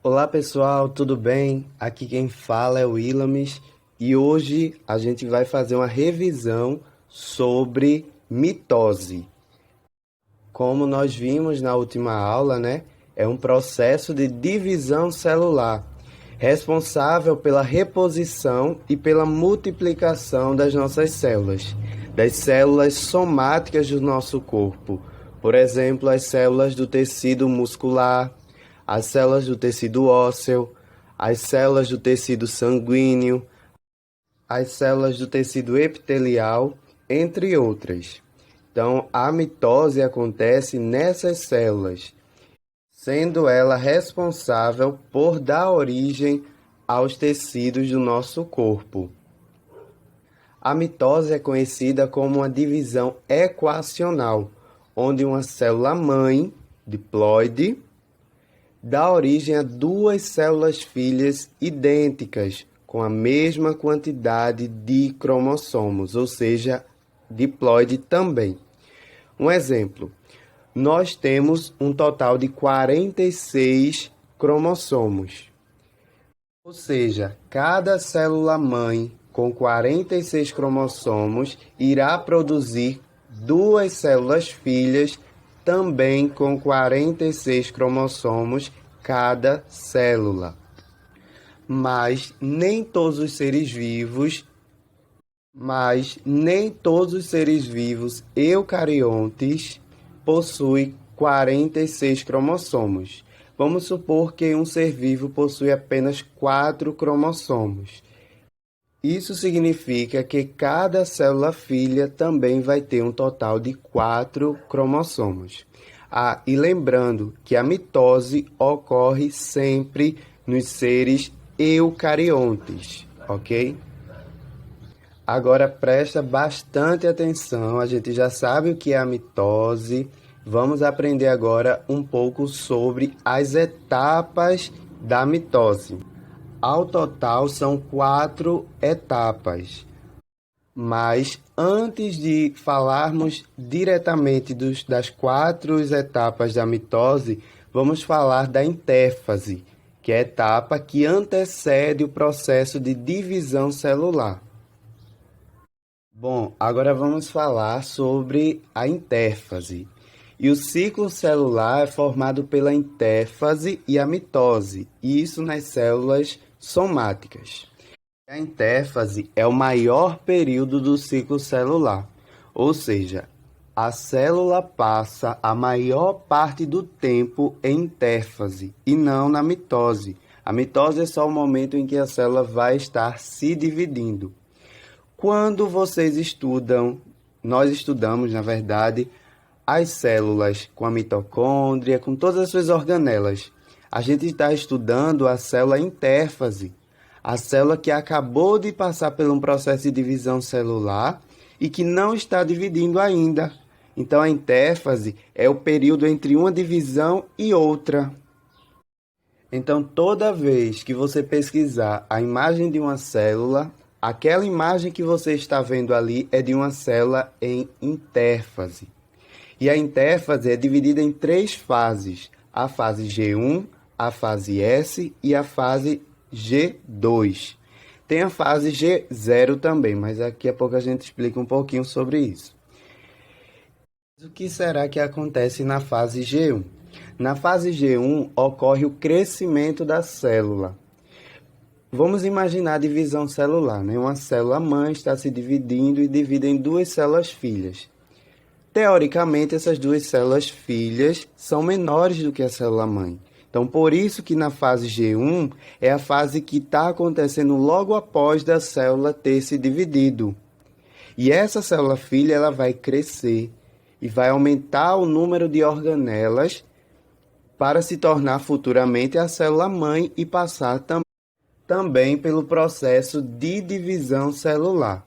Olá pessoal, tudo bem? Aqui quem fala é o Ilames e hoje a gente vai fazer uma revisão sobre mitose. Como nós vimos na última aula, né? É um processo de divisão celular, responsável pela reposição e pela multiplicação das células somáticas do nosso corpo. Por exemplo, as células do tecido muscular, as células do tecido ósseo, as células do tecido sanguíneo, as células do tecido epitelial, entre outras. Então, a mitose acontece nessas células, sendo ela responsável por dar origem aos tecidos do nosso corpo. A mitose é conhecida como uma divisão equacional, onde uma célula-mãe, diploide, dá origem a duas células filhas idênticas, com a mesma quantidade de cromossomos, ou seja, diploide também. Um exemplo, nós temos um total de 46 cromossomos, ou seja, cada célula-mãe com 46 cromossomos irá produzir duas células filhas também com 46 cromossomos cada célula. Mas nem todos os seres vivos, eucariontes possuem 46 cromossomos. Vamos supor que um ser vivo possui apenas 4 cromossomos. Isso significa que cada célula filha também vai ter um total de 4 cromossomos. E lembrando que a mitose ocorre sempre nos seres eucariontes, ok? Agora presta bastante atenção, a gente já sabe o que é a mitose. Vamos aprender agora um pouco sobre as etapas da mitose. Ao total, são 4 etapas. Mas antes de falarmos diretamente das 4 etapas da mitose, vamos falar da intéfase, que é a etapa que antecede o processo de divisão celular. Bom, agora vamos falar sobre a intéfase. E o ciclo celular é formado pela intéfase e a mitose, e isso nas células somáticas. A intéfase é o maior período do ciclo celular, ou seja, a célula passa a maior parte do tempo em intéfase e não na mitose. A mitose é só o momento em que a célula vai estar se dividindo. Quando vocês nós estudamos, na verdade, as células com a mitocôndria, com todas as suas organelas. A gente está estudando a célula intéfase, a célula que acabou de passar por um processo de divisão celular e que não está dividindo ainda. Então, a intéfase é o período entre uma divisão e outra. Então, toda vez que você pesquisar a imagem de uma célula, aquela imagem que você está vendo ali é de uma célula em intéfase. E a intéfase é dividida em 3 fases: a fase G1, a fase S e a fase G2. Tem a fase G0 também, mas daqui a pouco a gente explica um pouquinho sobre isso. O que será que acontece na fase G1? Na fase G1 ocorre o crescimento da célula. Vamos imaginar a divisão celular, né? Uma célula-mãe está se dividindo e divide em 2 células filhas. Teoricamente, essas 2 células filhas são menores do que a célula-mãe. Então, por isso que na fase G1 é a fase que está acontecendo logo após da célula ter se dividido. E essa célula filha ela vai crescer e vai aumentar o número de organelas para se tornar futuramente a célula-mãe e passar também pelo processo de divisão celular.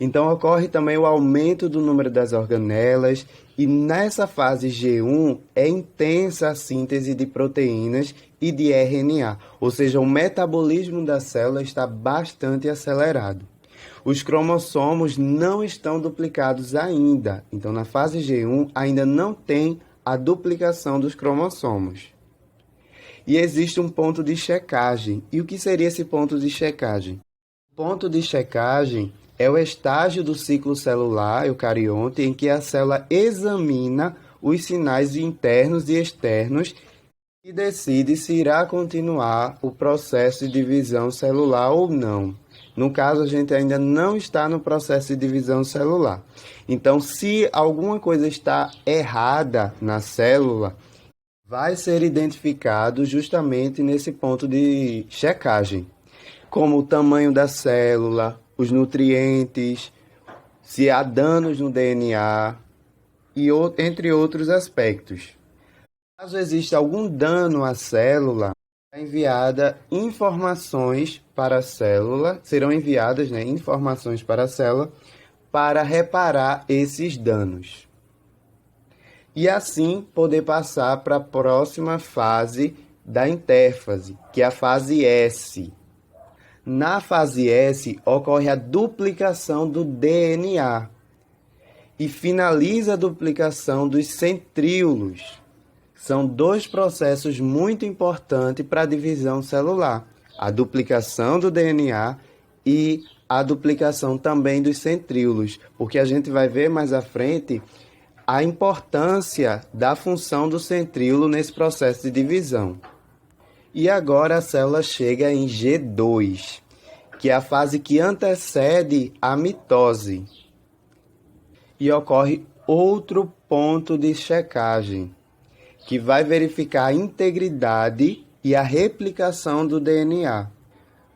Então, ocorre também o aumento do número das organelas e nessa fase G1 é intensa a síntese de proteínas e de RNA, ou seja, o metabolismo da célula está bastante acelerado. Os cromossomos não estão duplicados ainda, então na fase G1 ainda não tem a duplicação dos cromossomos. E existe um ponto de checagem. E o que seria esse ponto de checagem? O ponto de checagem é o estágio do ciclo celular eucarionte em que a célula examina os sinais internos e externos e decide se irá continuar o processo de divisão celular ou não. No caso, a gente ainda não está no processo de divisão celular. Então, se alguma coisa está errada na célula, vai ser identificado justamente nesse ponto de checagem, como o tamanho da célula, os nutrientes, se há danos no DNA e entre outros aspectos. Caso exista algum dano à célula, serão enviadas, informações para a célula para reparar esses danos. E assim poder passar para a próxima fase da intérfase, que é a fase S. Na fase S ocorre a duplicação do DNA e finaliza a duplicação dos centríolos. São dois processos muito importantes para a divisão celular: a duplicação do DNA e a duplicação também dos centríolos, porque a gente vai ver mais à frente a importância da função do centríolo nesse processo de divisão. E agora a célula chega em G2, que é a fase que antecede a mitose. E ocorre outro ponto de checagem, que vai verificar a integridade e a replicação do DNA,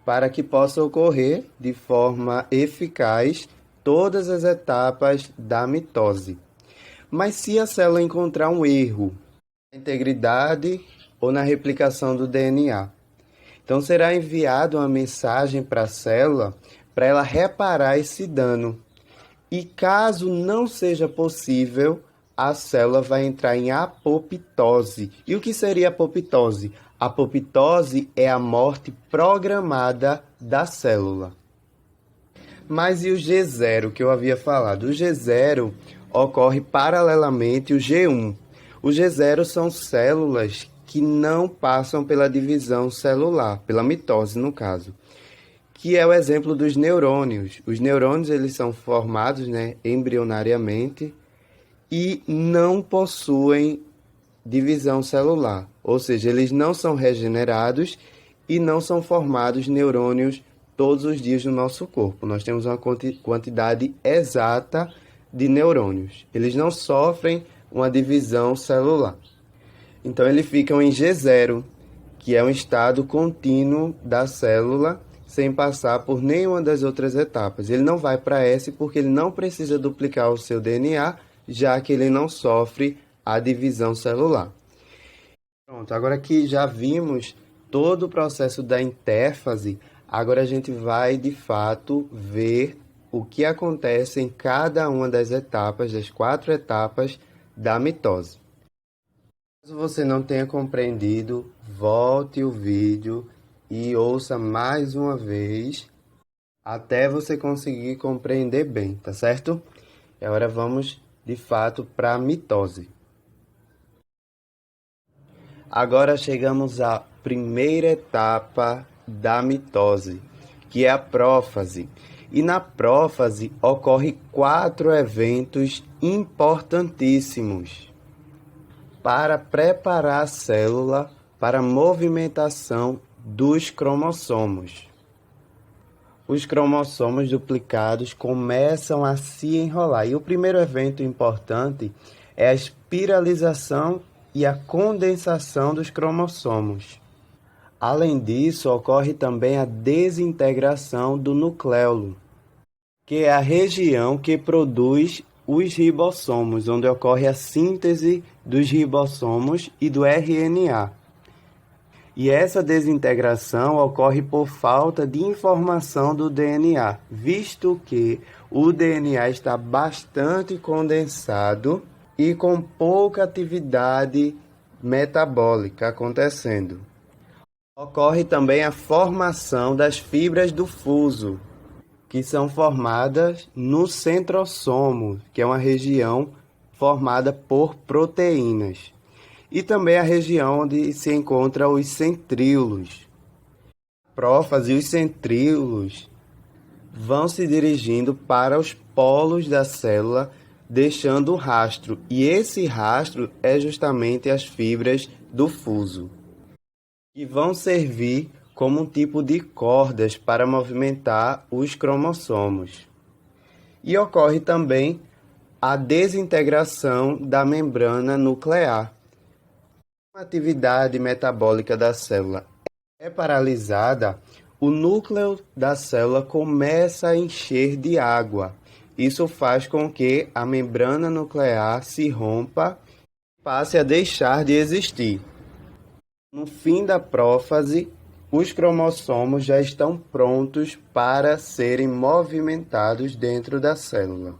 para que possa ocorrer de forma eficaz todas as etapas da mitose. Mas se a célula encontrar um erro na integridade ou na replicação do DNA, então será enviada uma mensagem para a célula para ela reparar esse dano. E caso não seja possível, a célula vai entrar em apoptose. E o que seria apoptose? A apoptose é a morte programada da célula. Mas e o G0 que eu havia falado? O G0 ocorre paralelamente ao G1. O G0 são células que não passam pela divisão celular, pela mitose no caso, que é o exemplo dos neurônios. Os neurônios eles são formados, embrionariamente e não possuem divisão celular, ou seja, eles não são regenerados e não são formados neurônios todos os dias no nosso corpo. Nós temos uma quantidade exata de neurônios. Eles não sofrem uma divisão celular. Então, eles ficam em G0, que é um estado contínuo da célula, sem passar por nenhuma das outras etapas. Ele não vai para S porque ele não precisa duplicar o seu DNA, já que ele não sofre a divisão celular. Pronto, agora que já vimos todo o processo da intérfase, agora a gente vai, de fato, ver o que acontece em cada uma das etapas, das 4 etapas da mitose. Caso você não tenha compreendido, volte o vídeo e ouça mais uma vez até você conseguir compreender bem, tá certo? E agora vamos, de fato, para a mitose. Agora chegamos à primeira etapa da mitose, que é a prófase. E na prófase ocorrem 4 eventos importantíssimos para preparar a célula para a movimentação dos cromossomos. Os cromossomos duplicados começam a se enrolar. E o primeiro evento importante é a espiralização e a condensação dos cromossomos. Além disso, ocorre também a desintegração do nucleolo, que é a região que produz os ribossomos, onde ocorre a síntese dos ribossomos e do RNA. E essa desintegração ocorre por falta de informação do DNA, visto que o DNA está bastante condensado e com pouca atividade metabólica acontecendo. Ocorre também a formação das fibras do fuso, que são formadas no centrosomo, que é uma região formada por proteínas. e também a região onde se encontram os centríolos. A prófase e os centríolos vão se dirigindo para os polos da célula, deixando o rastro, e esse rastro é justamente as fibras do fuso, que vão servir como um tipo de cordas para movimentar os cromossomos. E ocorre também a desintegração da membrana nuclear. A atividade metabólica da célula é paralisada, o núcleo da célula começa a encher de água. Isso faz com que a membrana nuclear se rompa e passe a deixar de existir. No fim da prófase, os cromossomos já estão prontos para serem movimentados dentro da célula.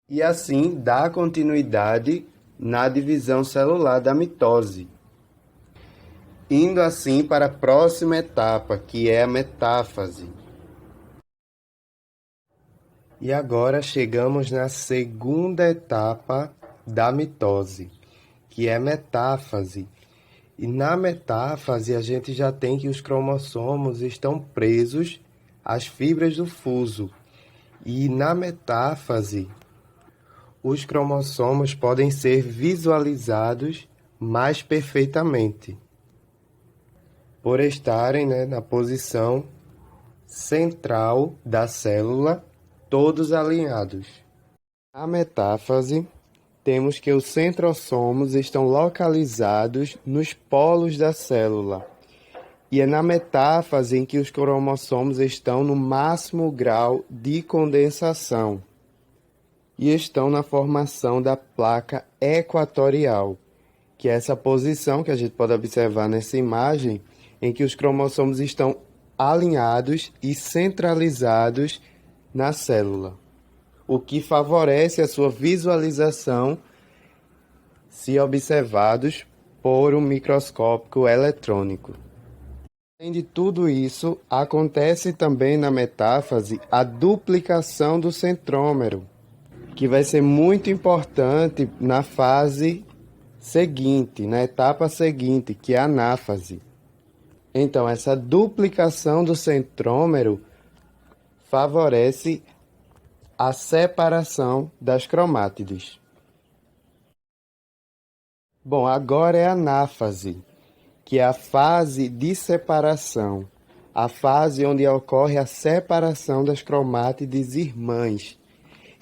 E assim dá continuidade na divisão celular da mitose. Indo assim para a próxima etapa, que é a metáfase. E agora chegamos na segunda etapa da mitose, que é a metáfase. E na metáfase a gente já tem que os cromossomos estão presos às fibras do fuso. E na metáfase, os cromossomos podem ser visualizados mais perfeitamente, por estarem, na posição central da célula, todos alinhados. Na metáfase, temos que os centrossomos estão localizados nos polos da célula. E é na metáfase em que os cromossomos estão no máximo grau de condensação e estão na formação da placa equatorial, que é essa posição que a gente pode observar nessa imagem, em que os cromossomos estão alinhados e centralizados na célula, o que favorece a sua visualização se observados por um microscópio eletrônico. Além de tudo isso, acontece também na metáfase a duplicação do centrômero, que vai ser muito importante na fase seguinte, na etapa seguinte, que é a anáfase. Então, essa duplicação do centrômero favorece a separação das cromátides. Bom, agora é a anáfase, que é a fase de separação, a fase onde ocorre a separação das cromátides irmãs.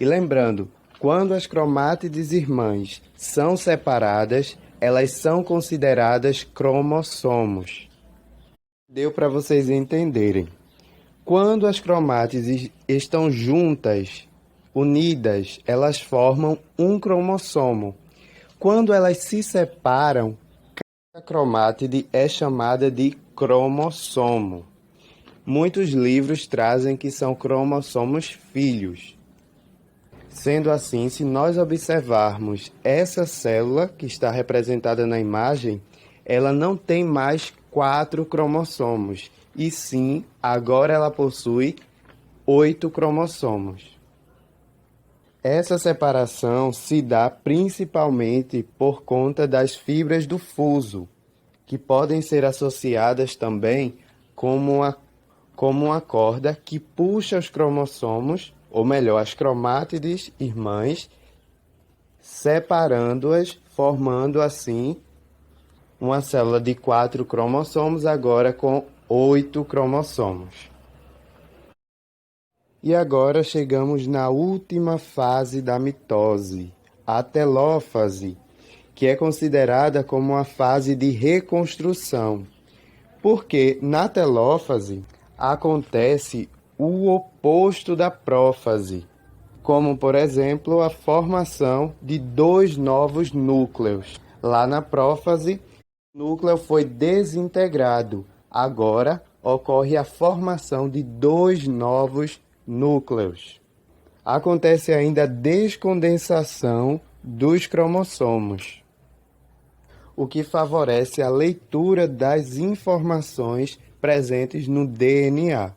E lembrando, quando as cromátides irmãs são separadas, elas são consideradas cromossomos. Deu para vocês entenderem. Quando as cromátides estão juntas, unidas, elas formam um cromossomo. Quando elas se separam, cada cromátide é chamada de cromossomo. Muitos livros trazem que são cromossomos filhos. Sendo assim, se nós observarmos essa célula que está representada na imagem, ela não tem mais 4 cromossomos, e sim, agora ela possui 8 cromossomos. Essa separação se dá principalmente por conta das fibras do fuso, que podem ser associadas também como uma corda que puxa os cromossomos, ou melhor, as cromátides irmãs, separando-as, formando assim uma célula de 4 cromossomos, agora com 8 cromossomos. E agora chegamos na última fase da mitose, a telófase, que é considerada como uma fase de reconstrução, porque na telófase acontece o oposto da prófase, como, por exemplo, a formação de 2 novos núcleos. Lá na prófase, o núcleo foi desintegrado. Agora, ocorre a formação de 2 novos núcleos. Acontece ainda a descondensação dos cromossomos, o que favorece a leitura das informações presentes no DNA.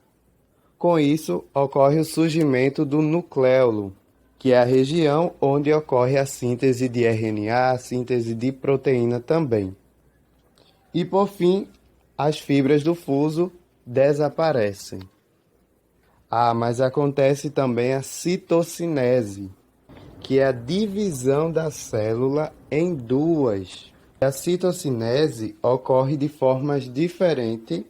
Com isso, ocorre o surgimento do nucleolo, que é a região onde ocorre a síntese de RNA, a síntese de proteína também. E por fim, as fibras do fuso desaparecem. Mas acontece também a citocinese, que é a divisão da célula em duas. A citocinese ocorre de formas diferentes na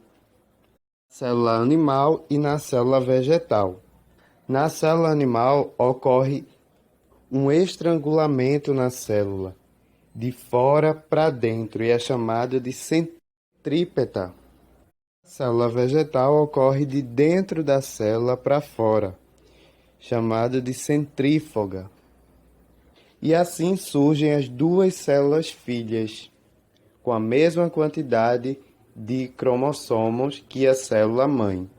célula animal e na célula vegetal. Na célula animal ocorre um estrangulamento na célula, de fora para dentro, e é chamado de centrípeta. Na célula vegetal ocorre de dentro da célula para fora, chamado de centrífuga. E assim surgem as duas células filhas, com a mesma quantidade de cromossomos que a célula mãe.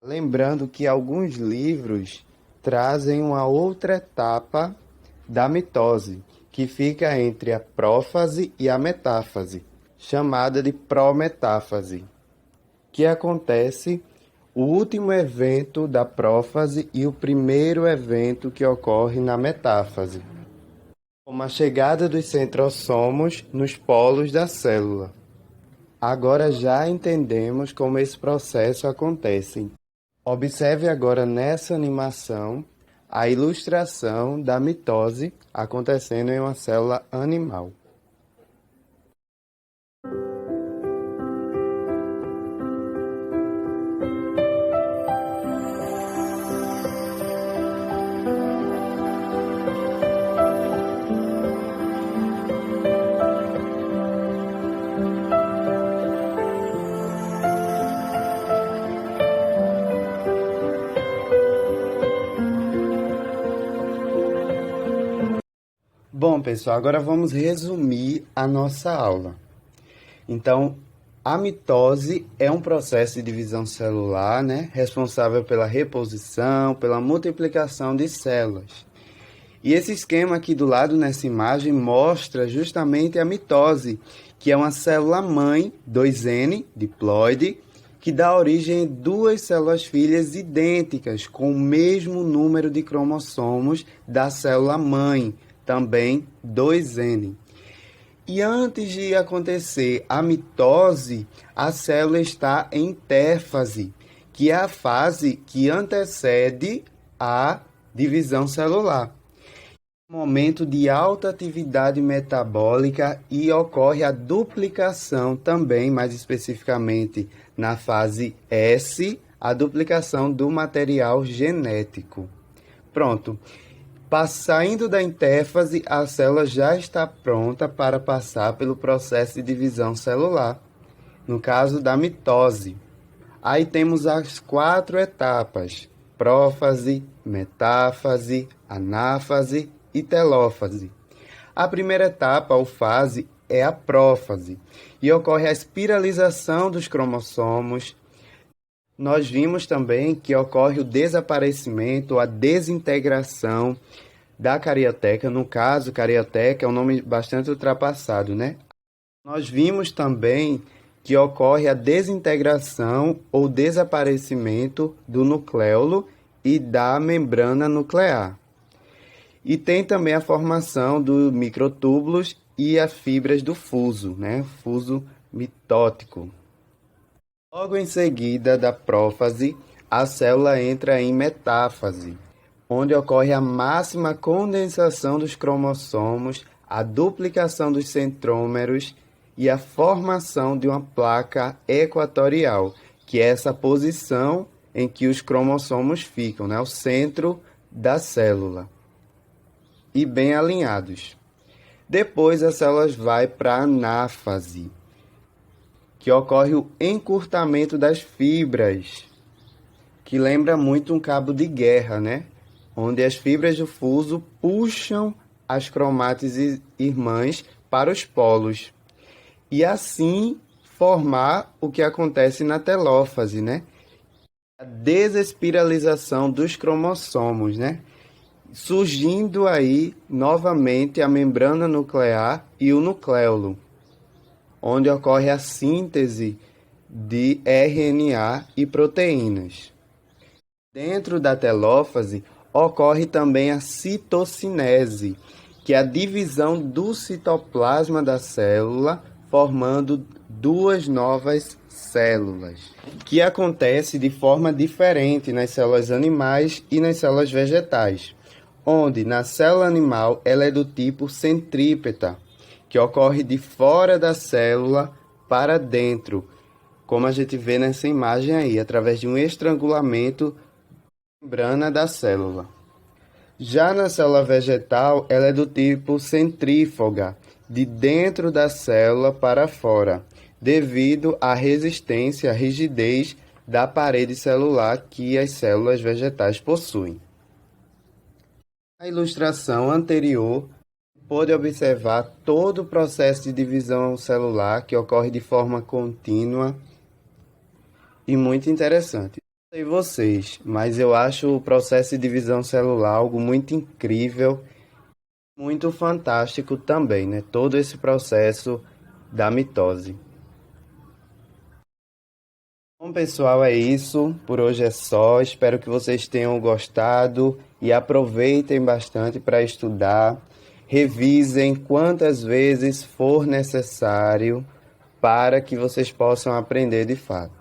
Lembrando que alguns livros trazem uma outra etapa da mitose, que fica entre a prófase e a metáfase, chamada de prometáfase, que acontece o último evento da prófase e o primeiro evento que ocorre na metáfase, como a chegada dos centrosomos nos polos da célula. Agora já entendemos como esse processo acontece. Observe agora nessa animação a ilustração da mitose acontecendo em uma célula animal. Bom, pessoal, agora vamos resumir a nossa aula. Então, a mitose é um processo de divisão celular, responsável pela reposição, pela multiplicação de células. E esse esquema aqui do lado nessa imagem mostra justamente a mitose, que é uma célula-mãe, 2N, diploide, que dá origem a duas células filhas idênticas, com o mesmo número de cromossomos da célula-mãe, também 2N. E antes de acontecer a mitose, a célula está em interfase, que é a fase que antecede a divisão celular. Momento de alta atividade metabólica e ocorre a duplicação também, mais especificamente na fase S, a duplicação do material genético. Pronto. Saindo da interfase, a célula já está pronta para passar pelo processo de divisão celular, no caso da mitose. Aí temos as 4 etapas: prófase, metáfase, anáfase e telófase. A primeira etapa, ou fase, é a prófase, e ocorre a espiralização dos cromossomos. Nós vimos também que ocorre o desaparecimento, a desintegração da carioteca. No caso, carioteca é um nome bastante ultrapassado, Nós vimos também que ocorre a desintegração ou desaparecimento do nucleolo e da membrana nuclear. E tem também a formação dos microtúbulos e as fibras do fuso, fuso mitótico. Logo em seguida da prófase, a célula entra em metáfase, onde ocorre a máxima condensação dos cromossomos, a duplicação dos centrômeros e a formação de uma placa equatorial, que é essa posição em que os cromossomos ficam, o centro da célula, e bem alinhados. Depois, a célula vai para a anáfase, que ocorre o encurtamento das fibras, que lembra muito um cabo de guerra, onde as fibras do fuso puxam as cromátides irmãs para os polos, e assim formar o que acontece na telófase, a desespiralização dos cromossomos, surgindo aí novamente a membrana nuclear e o nucleolo, onde ocorre a síntese de RNA e proteínas. Dentro da telófase, ocorre também a citocinese, que é a divisão do citoplasma da célula, formando duas novas células, que acontece de forma diferente nas células animais e nas células vegetais, onde na célula animal ela é do tipo centrípeta, que ocorre de fora da célula para dentro, como a gente vê nessa imagem aí, através de um estrangulamento da membrana da célula. Já na célula vegetal, ela é do tipo centrífuga, de dentro da célula para fora, devido à resistência, à rigidez da parede celular que as células vegetais possuem. Na ilustração anterior, pôde observar todo o processo de divisão celular que ocorre de forma contínua e muito interessante. Não sei vocês, mas eu acho o processo de divisão celular algo muito incrível, muito fantástico também, né? Todo esse processo da mitose. Bom, pessoal, é isso. Por hoje é só. Espero que vocês tenham gostado e aproveitem bastante para estudar. Revisem quantas vezes for necessário para que vocês possam aprender de fato.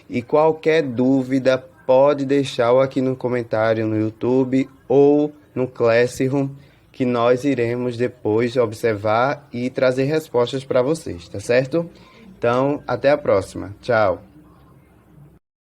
E qualquer dúvida, pode deixar aqui no comentário no YouTube ou no Classroom, que nós iremos depois observar e trazer respostas para vocês, tá certo? Então, até a próxima. Tchau!